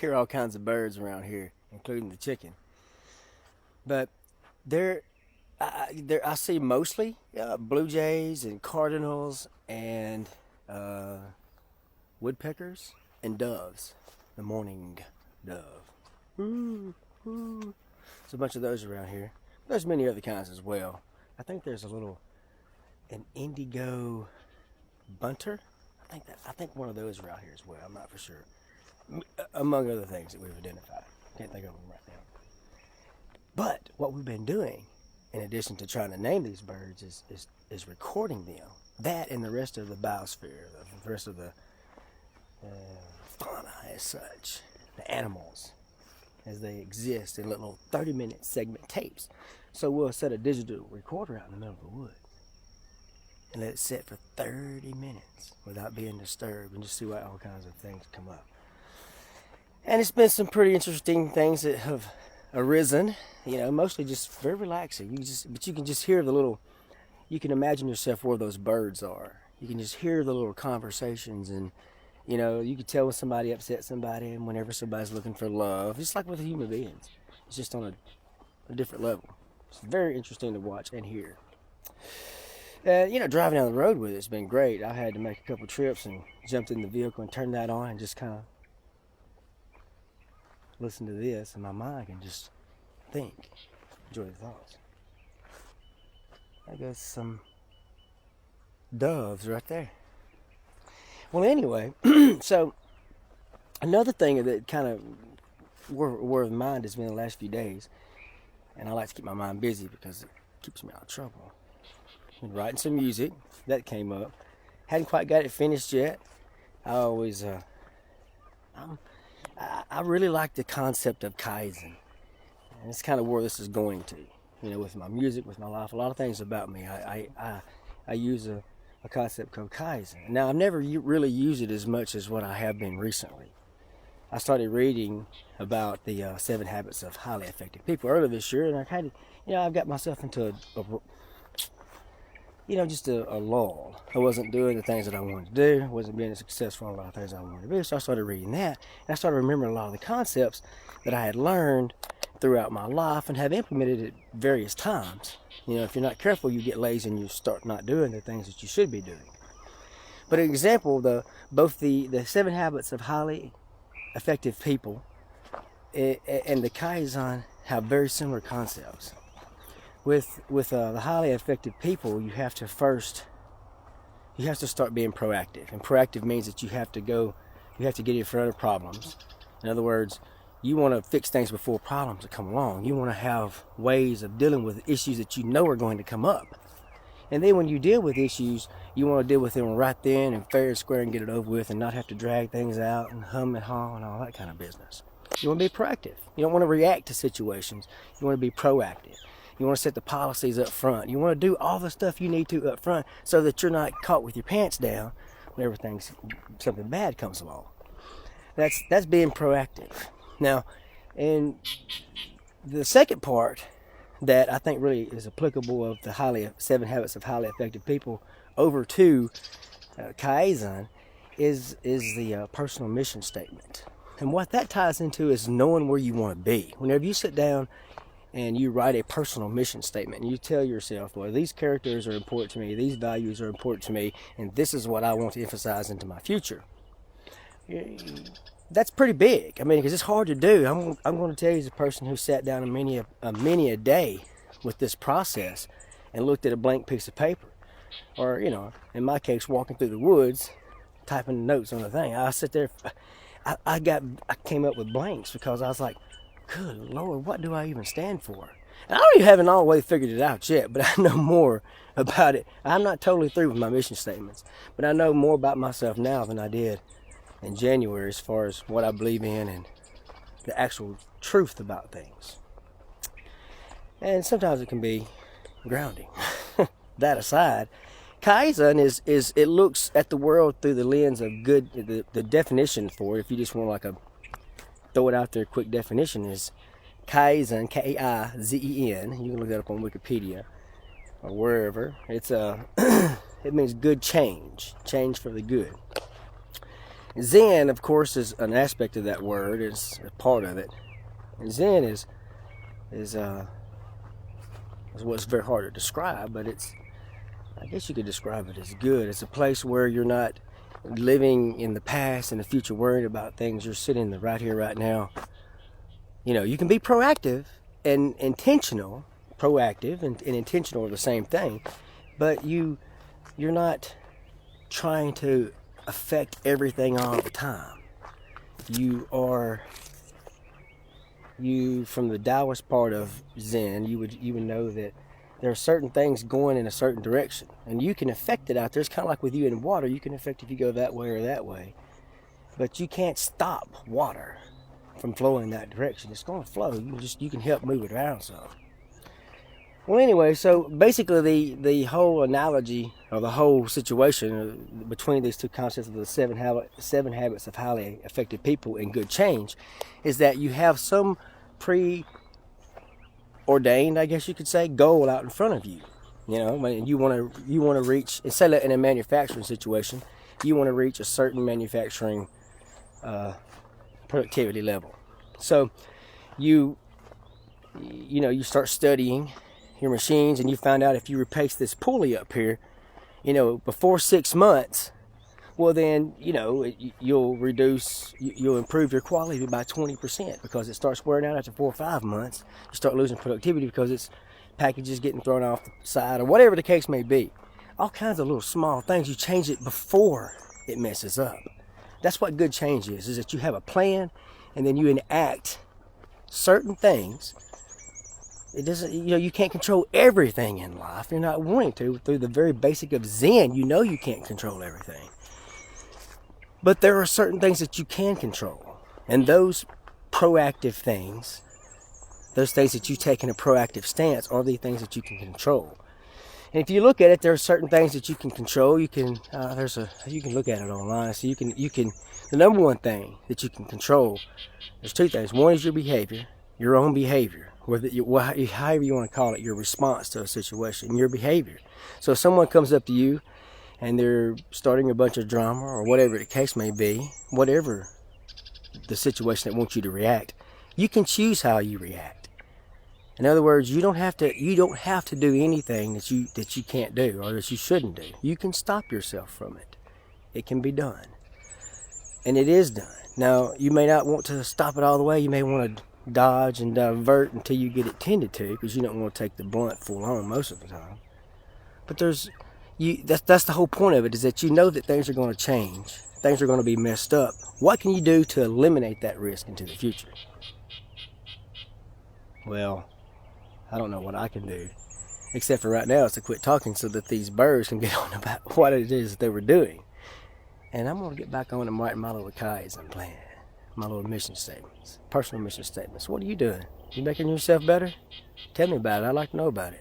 hear all kinds of birds around here, including the chicken. But there, I see mostly blue jays and cardinals and uh, woodpeckers and doves. The mourning dove. Ooh, ooh. There's a bunch of those around here. There's many other kinds as well. I think there's an indigo bunter. I think one of those are out here as well. I'm not for sure. Among other things that we've identified. Can't think of them right now. But what we've been doing, in addition to trying to name these birds, is recording them. That and the rest of the biosphere, the rest of the fauna as such, the animals as they exist in little 30-minute segment tapes. So we'll set a digital recorder out in the middle of the woods and let it sit for 30 minutes without being disturbed and just see what all kinds of things come up. And it's been some pretty interesting things that have arisen, mostly just very relaxing. But you can just hear you can imagine yourself where those birds are. You can just hear the little conversations, and you can tell when somebody upset somebody and whenever somebody's looking for love, just like with human beings. It's just on a different level. It's very interesting to watch and hear. Driving down the road with it's been great. I had to make a couple trips and jumped in the vehicle and turned that on and just kind of listen to this, and my mind can just think, enjoy the thoughts. I got some doves right there. Well, anyway, so another thing that kind of where the mind has been the last few days, and I like to keep my mind busy because it keeps me out of trouble. Been writing some music that came up. Hadn't quite got it finished yet. I really like the concept of Kaizen, and it's kind of where this is going to. With my music, with my life, a lot of things about me. I use a concept called Kaizen. Now, I've never really used it as much as what I have been recently. I started reading about the 7 habits of highly effective people earlier this year, and I kind of, I've got myself into just a lull. I wasn't doing the things that I wanted to do. I wasn't being successful in a lot of things I wanted to do. So I started reading that, and I started remembering a lot of the concepts that I had learned throughout my life and have implemented at various times. If you're not careful, you get lazy and you start not doing the things that you should be doing. But an example, both the 7 habits of highly effective people and the Kaizen have very similar concepts. With the highly effective people, you have to start being proactive. And proactive means that you have to get in front of problems. In other words, you want to fix things before problems come along. You want to have ways of dealing with issues that you know are going to come up. And then when you deal with issues, you want to deal with them right then and fair and square and get it over with and not have to drag things out and hum and haw and all that kind of business. You want to be proactive. You don't want to react to situations. You want to be proactive. You want to set the policies up front. You want to do all the stuff you need to up front so that you're not caught with your pants down whenever something bad comes along. That's being proactive. Now, and the second part that I think really is applicable of the 7 habits of highly effective people over to Kaizen is the personal mission statement. And what that ties into is knowing where you want to be. Whenever you sit down and you write a personal mission statement, and you tell yourself, well, these characters are important to me, these values are important to me, and this is what I want to emphasize into my future. That's pretty big. Because it's hard to do. I'm going to tell you, as a person who sat down many a day with this process and looked at a blank piece of paper, or in my case, walking through the woods, typing notes on the thing. I sit there. I came up with blanks because I was like, good Lord, what do I even stand for? And I don't even haven't all the way figured it out yet, but I know more about it. I'm not totally through with my mission statements, but I know more about myself now than I did in January as far as what I believe in and the actual truth about things. And sometimes it can be grounding. That aside, Kaizen is it looks at the world through the lens of good. The definition for it, if you just want throw it out there, quick definition is Kaizen, Kaizen. You can look that up on Wikipedia or wherever. It's it means good change for the good. Zen, of course, is an aspect of that word. It's a part of it. And Zen is what's very hard to describe, but I guess you could describe it as good. It's a place where you're not living in the past and the future worried about things. You're sitting right here, right now. You know, you can be proactive and intentional. Proactive and intentional are the same thing, but you're not trying to affect everything all the time. From the Taoist part of Zen, you would know that there are certain things going in a certain direction, and you can affect it out there. It's kind of like with you in water. You can affect if you go that way or that way, but you can't stop water from flowing in that direction. It's going to flow. You can help move it around some. Well, anyway, so basically the whole analogy or the whole situation between these two concepts of the seven habits of highly effective people and good change is that you have some preordained, I guess you could say, goal out in front of you. You know, when you want to reach, and say that in a manufacturing situation, you want to reach a certain manufacturing productivity level. So you start studying your machines, and you find out if you replace this pulley up here, before 6 months, well then, you'll improve your quality by 20% because it starts wearing out after 4 or 5 months. You start losing productivity because it's packages getting thrown off the side or whatever the case may be. All kinds of little small things. You change it before it messes up. That's what good change is that you have a plan and then you enact certain things. It doesn't, you can't control everything in life. You're not wanting to. Through the very basic of Zen, you can't control everything. But there are certain things that you can control. And those proactive things, those things that you take in a proactive stance, are the things that you can control. And if you look at it, there are certain things that you can control. You can look at it online. So the number one thing that you can control, there's two things. One is your behavior, your own behavior. However you want to call it, your response to a situation, your behavior. So if someone comes up to you and they're starting a bunch of drama or whatever the case may be, whatever the situation that wants you to react, you can choose how you react. In other words, you don't have to do anything that you can't do or that you shouldn't do. You can stop yourself from it. It can be done. And it is done. Now, you may not want to stop it all the way. You may want to dodge and divert until you get it tended to, because you don't want to take the blunt full on most of the time. But that's the whole point of it, is that you know that things are going to change, things are going to be messed up. What can you do to eliminate that risk into the future? Well, I don't know what I can do, except for right now is to quit talking so that these birds can get on about what it is that they were doing. And I'm going to get back on and write my little Kaizen plan. My little mission statements, personal mission statements. What are you doing? You making yourself better? Tell me about it. I'd like to know about it.